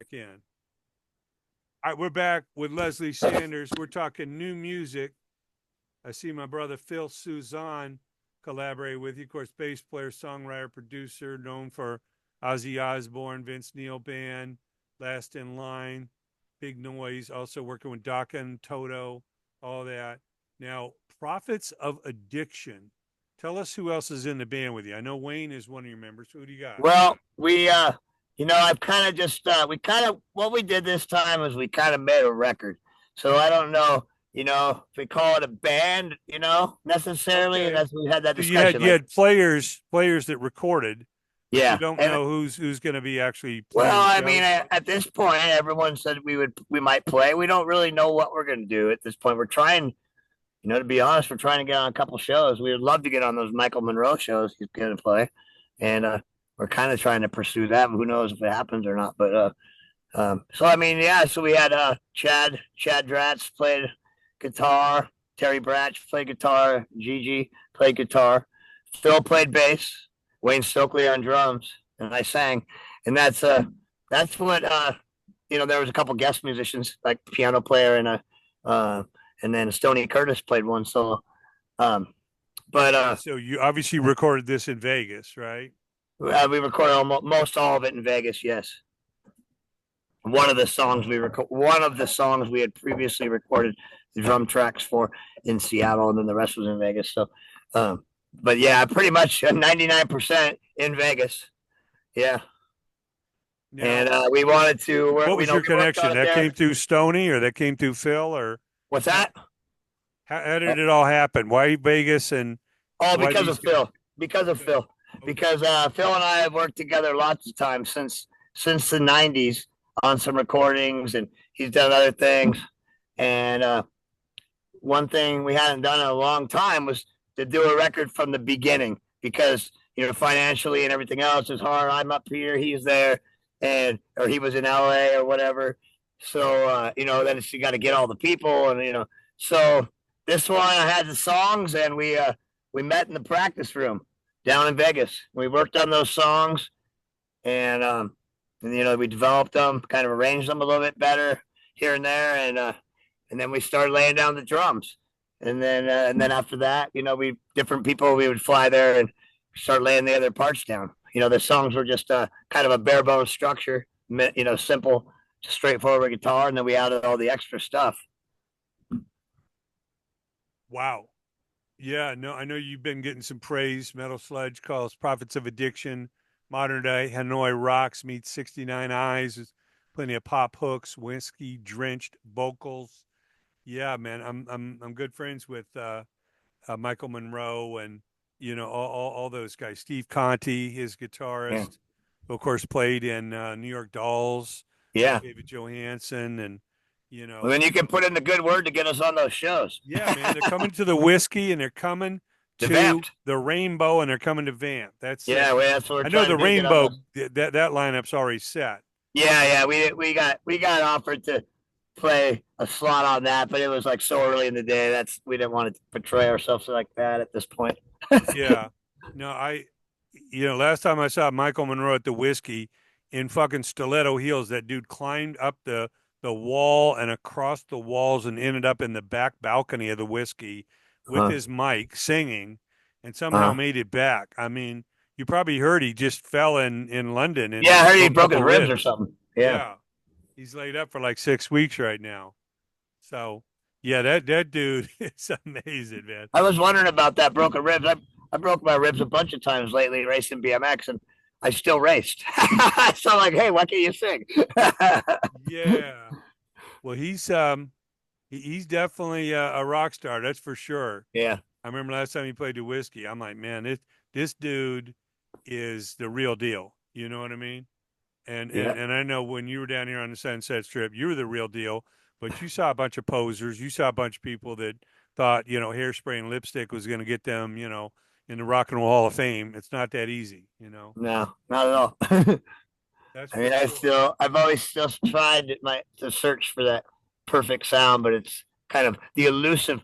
Again. All right, we're back with Leslie Sanders. We're talking new music. I see my brother Phil SOUSSAN collaborate with you. Of course, bass player, songwriter, producer, known for Ozzy Osbourne, Vince Neil Band, Last in Line, Big Noise, also working with Dokken, Toto, all that. Now, Prophets of Addiction. Tell us who else is in the band with you. I know Wayne is one of your members. Who do you got? Well, I've kind of just what we did this time is we kind of made a record. So I don't know, if we call it a band, necessarily, and Okay. that's we had that So you had discussion. you Like, had players that recorded, but you yeah, don't and know who's going to be actually well, playing I mean, shows. at this point, everyone said we might play. We don't really know what we're going to do at this point. We're trying, to be honest, we're trying to get on a couple shows. We would love to get on those Michael Monroe shows he's going to play, and we're kind of trying to pursue that. Who knows if it happens or not? But so I mean, yeah. So we had Chad Dratz played guitar, Terry Bratch played guitar, Gigi played guitar, Phil played bass, Wayne Stokely on drums, and I sang. And that's what there was a couple guest musicians like piano player uh and then Stoney Curtis played one solo. Um, but So you obviously recorded this in Vegas, right? we recorded almost most all of it in Vegas. Yes. One of the songs we had previously recorded the drum tracks for in Seattle, and then the rest was in Vegas. So, but yeah, pretty much 99% in Vegas. Yeah, and Now, we wanted to. what was your We worked connection? out That there. came through Stony, or that came through Phil, or What's how, that? how did it all happen? Why Vegas and Oh, why because these of guys? Phil. Because of Okay, Phil. okay, Because Phil and I have worked together lots of times since the '90s on some recordings, and he's done other things. And one thing we hadn't done in a long time was to do a record from the beginning because financially and everything else is hard. I'm up here, he's there, and or he was in LA or whatever. So then you got to get all the people, and so this one I had the songs, and we met in the practice room down in Vegas. We worked on those songs, and we developed them, kind of arranged them a little bit better here and there, and then we started laying down the drums. And then after that, we different people we would fly there and start laying the other parts down. The songs were just kind of a bare bones structure, simple, straightforward guitar, and then we added all the extra stuff. wow, yeah. No, I know you've been getting some praise. Metal Sludge calls Prophets of Addiction, modern day Hanoi Rocks meets 69 Eyes. There's plenty of pop hooks, whiskey drenched vocals. Yeah, man, I'm good friends with Michael Monroe and all those guys. Steve Conti, his Yeah, guitarist, who of course played in New York Dolls with yeah. David Johansen, and Well, then you can put in the good word to get us on those shows. yeah, man, they're coming to the whiskey and they're coming The to vamped. the Rainbow and they're coming to Vamp. That's Yeah, well, that's what we're I know trying to the do. Get on Rainbow those. that lineup's already set. Yeah, yeah. We got offered to play a slot on that, but it was like so early in the day. We didn't want to portray ourselves like that at this point. Yeah, no, last time I saw Michael Monroe at the whiskey in fucking stiletto heels, that dude climbed up the wall and across the walls and ended up in the back balcony of the whiskey with Huh. his mic singing and somehow Uh, made it back. I mean, you probably heard he just fell in London yeah, and I heard he broke a broke his couple ribs or ribs. something. Yeah, Yeah, he's laid up for like 6 weeks right now. So yeah, that dude is amazing, man. I was wondering about that broken ribs. I broke my ribs a bunch of times lately racing BMX, and I still raced. So I'm like, hey, why can't you sing? Yeah. Well, he's definitely a rock star. That's for sure. Yeah, I remember last time he played the whiskey. I'm like, man, this dude is the real deal. You know what I mean? And yeah, and and I know when you were down here on the Sunset Strip, you were the real deal. But you saw a bunch of posers. You saw a bunch of people that thought hairspray and lipstick was going to get them in the Rock and Roll Hall of Fame. It's not that easy. no, not at all. That's I for mean, sure. I've always still tried to search for that perfect sound, but it's kind of the elusive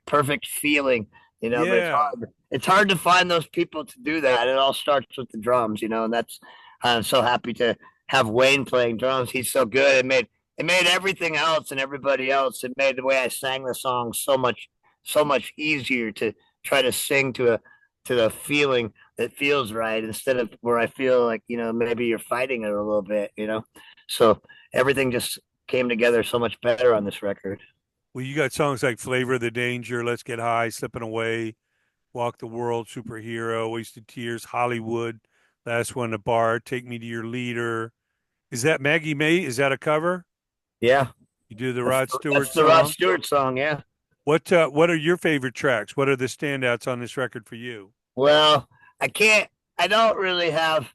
perfect feeling, but Yeah. it's hard to find those people to do that. It all starts with the drums, and that's I'm so happy to have Wayne playing drums. He's so good. It made everything else and everybody else. It made the way I sang the song so much easier to try to sing to the feeling that feels right instead of where I feel like, maybe you're fighting it a little bit. So everything just came together so much better on this record. Well, you got songs like Flavor of the Danger, Let's Get High, Slipping Away, Walk the World, Superhero, Wasted Tears, Hollywood, Last One to Bar, Take Me to Your Leader. Is that Maggie May? Is that a cover? Yeah, You do the that's Rod the, Stewart that's the Rod song? Stewart song. Yeah. What are your favorite tracks? What are the standouts on this record for you? Well, I can't. I don't really have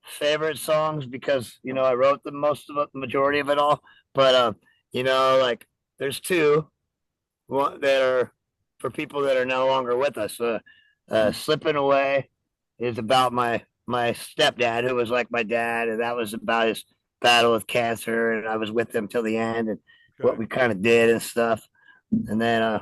favorite songs because I wrote the most of it, the majority of it all. But like there's two one that are for people that are no longer with us. Slipping Away is about my stepdad, who was like my dad, and that was about his battle with cancer, and I was with him till the end, and what Okay. we kind of did and stuff. And then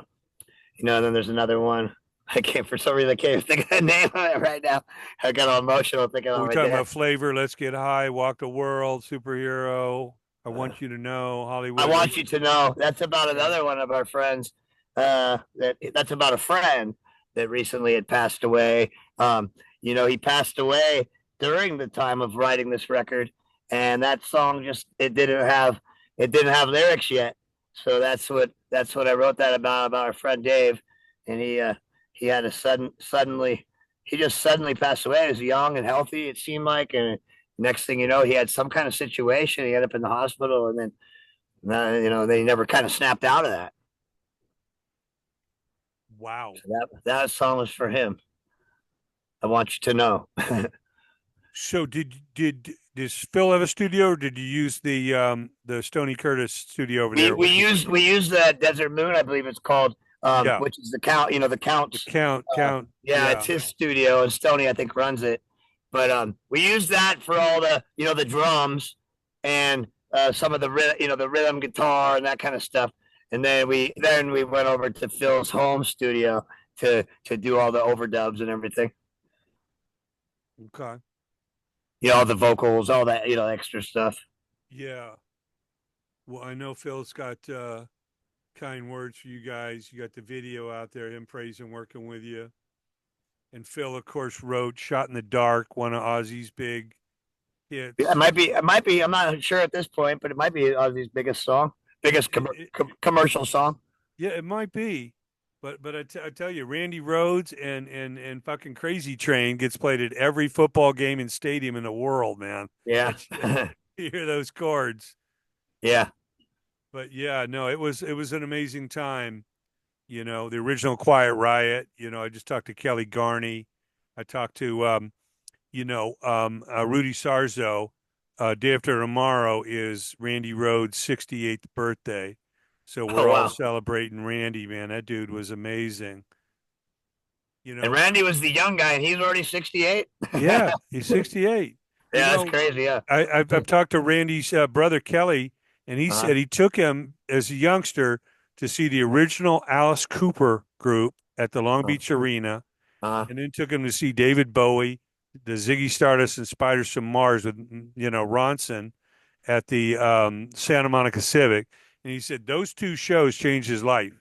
then there's another one. I can't for some reason I can't even think of the name of it right now. I got all emotional thinking Well, about we're my talking dad. about Flavor, Let's Get High, Walk the World, Superhero, I Want You to Know, I Hollywood. want you to know that's about Okay. another one of our friends. That's about a friend that recently had passed away. He passed away during the time of writing this record, and that song just it didn't have lyrics yet. So that's what I wrote that about our friend Dave, and he had a suddenly he just suddenly passed away. He was young and healthy, it seemed like, and next thing you know, he had some kind of situation. He ended up in the hospital, and then they never kind of snapped out of that. Wow. So that song was for him. I want you to know. So does Phil have a studio, or did you use the Stony Curtis studio over we there? we use we use the Desert Moon, I believe it's called, Yeah, which is the count. The the counts. count. Yeah, it's Yeah. his studio, and Stony I think runs it. But we use that for all the drums and some of the rhythm guitar and that kind of stuff. And then we went over to Phil's home studio to do all the overdubs and everything. Okay. All the vocals, all that, extra stuff. Yeah. Well, I know Phil's got kind words for you guys. You got the video out there, him praising working with you. And Phil, of course, wrote "Shot in the Dark," one of Ozzy's big Yeah, it hits. might be. It might be. I'm not sure at this point, but it might be Ozzy's biggest song, biggest commercial song. Yeah, it might be, but I tell you, Randy Rhoads and fucking Crazy Train gets played at every football game and stadium in the world, man. Yeah, That's you hear those chords. yeah, But yeah, no, it was an amazing time. The original Quiet Riot. I just talked to Kelly Garney. I talked to Rudy Sarzo. Day after tomorrow is Randy Rhoads' 68th birthday. So oh we're all wow. celebrating Randy, man. That dude was amazing. And Yeah, Randy was the young guy, and he's already 68. Yeah, he's 68. You that's know, crazy. Yeah. I've talked to Randy's brother Kelly, and he Uh-huh. said he took him as a youngster to see the original Alice Cooper group at the Long Uh-huh. Beach Arena, Uh-huh. and then took him to see David Bowie, the Ziggy Stardust and Spiders from Mars with Ronson at the Santa Monica Civic, and he said those two shows changed his life.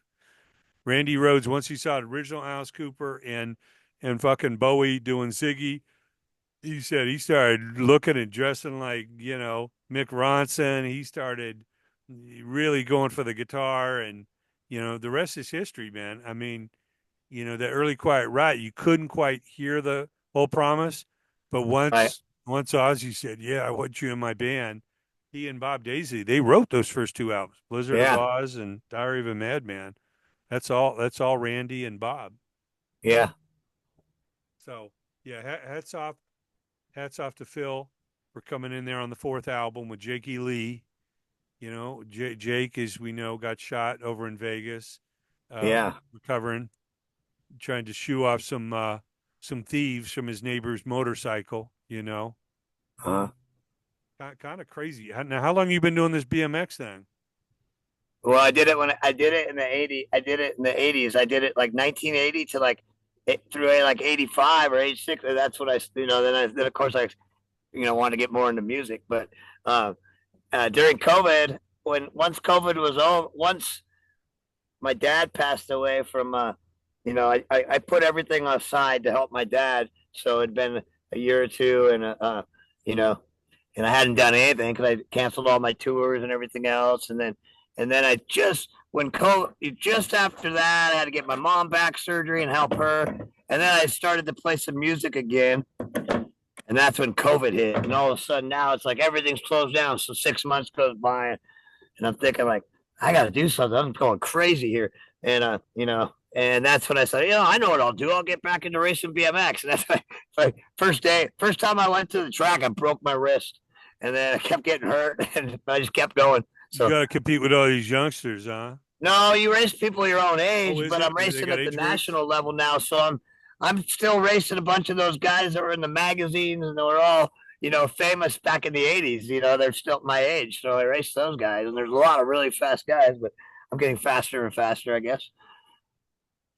Randy Rhoads, once he saw the original Alice Cooper and fucking Bowie doing Ziggy, he said he started looking and dressing like Mick Ronson. He started really going for the guitar, and the rest is history, man. I mean, that early Quiet Riot, you couldn't quite hear the whole promise, but Right. once Ozzy said, "Yeah, I want you in my band," he and Bob Daisley, they wrote those first two albums, Blizzard of Yeah. Oz and Diary of a Madman. That's all Randy and Bob. Yeah. So yeah, hats off to Phil for coming in there on the fourth album with Jakey Lee. Jake, as we know, got shot over in Vegas, Yeah. recovering, trying to shoo off some thieves from his neighbor's motorcycle. Uh-huh. Kind of crazy. Now, how long you been doing this BMX thing? Well, I did it when I did it in the 80s. I did it in the 80s. I did it like 1980 to like through like 85 or 86. That's what then of course I wanted to get more into music, but During COVID, once COVID was over, once my dad passed away from, I put everything aside to help my dad. So it'd been a year or two, and you know, and I hadn't done anything because I canceled all my tours and everything else. And then I just when COVID, just after that, I had to get my mom back surgery and help her. And then I started to play some music again, and that's when COVID hit. And all of a sudden now it's like everything's closed down. So 6 months goes by, and I'm thinking like I got to do something. I'm going crazy here, and and that's when I said, I know what I'll do. I'll get back into racing BMX. And that's like first time I went to the track, I broke my wrist, and then I kept getting hurt, and I just kept going. You So got to compete with all these youngsters, huh? no, you race people your own age, is but it? I'm They racing got at the age groups? national level now. So I'm still racing a bunch of those guys that were in the magazines, and they were all famous back in the '80s. They're still my age, so I race those guys. And there's a lot of really fast guys, but I'm getting faster and faster, I guess.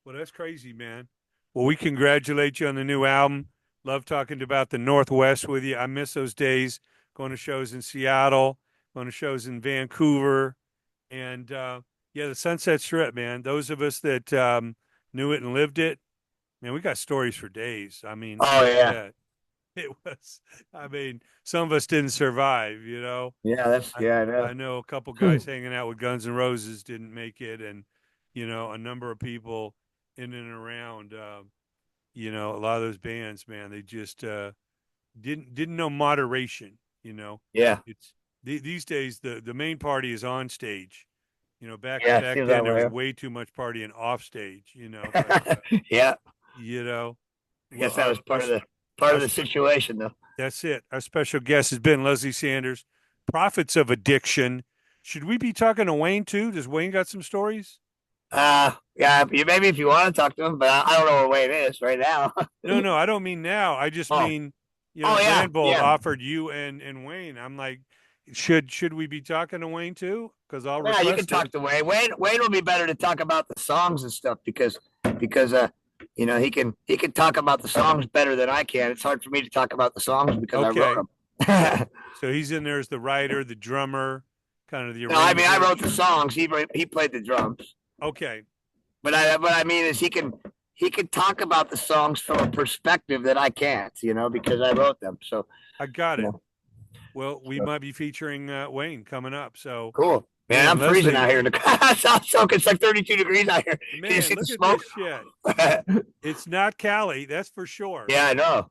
Well, that's crazy, man. Well, we congratulate you on the new album. Love talking about the Northwest with you. I miss those days going to shows in Seattle, going to shows in Vancouver, and yeah, the Sunset Strip, man. Those of us that knew it and lived it, man, we got stories for days. I mean, Oh yeah, yeah, it was. I mean, some of us didn't survive. yeah, I, I know. I know a couple guys hanging out with Guns N' Roses didn't make it, and a number of people in and around. A lot of those bands, man, they just didn't know moderation. Yeah, It's these days the main party is on stage. Back yeah, it back seems then that there was way. way too much partying off stage. But Yeah, you know, I well, guess that was part our of the situation, though. that's it. Our special guest has been Leslie Sanders, Prophets of Addiction. Should we be talking to Wayne too? Does Wayne got some stories? Yeah, maybe if you want to talk to him, but I don't know what way it is right now. No, no, I don't mean now. I just Oh, mean, oh yeah, Brandbold yeah. offered you and Wayne. I'm like, should we be talking to Wayne too? Because I'll Yeah, you can request it. talk to Wayne. Wayne will be better to talk about the songs and stuff because he can talk about the songs better than I can. It's hard for me to talk about the songs because I wrote Okay. them. So he's in there as the writer, the drummer, kind of the No, I mean I arranger. wrote the songs. He played the drums. Okay. But I mean is he can talk about the songs from a perspective that I can't, because I wrote them. So I got you it. know, Well, we might be featuring Wayne coming up. So, cool. Man, man, I'm freezing Leslie, out here in the I'm soaking. It's like 32 degrees out here. Can you man, see the look at smoke? this shit. It's not Cali, that's for sure. Yeah, I know.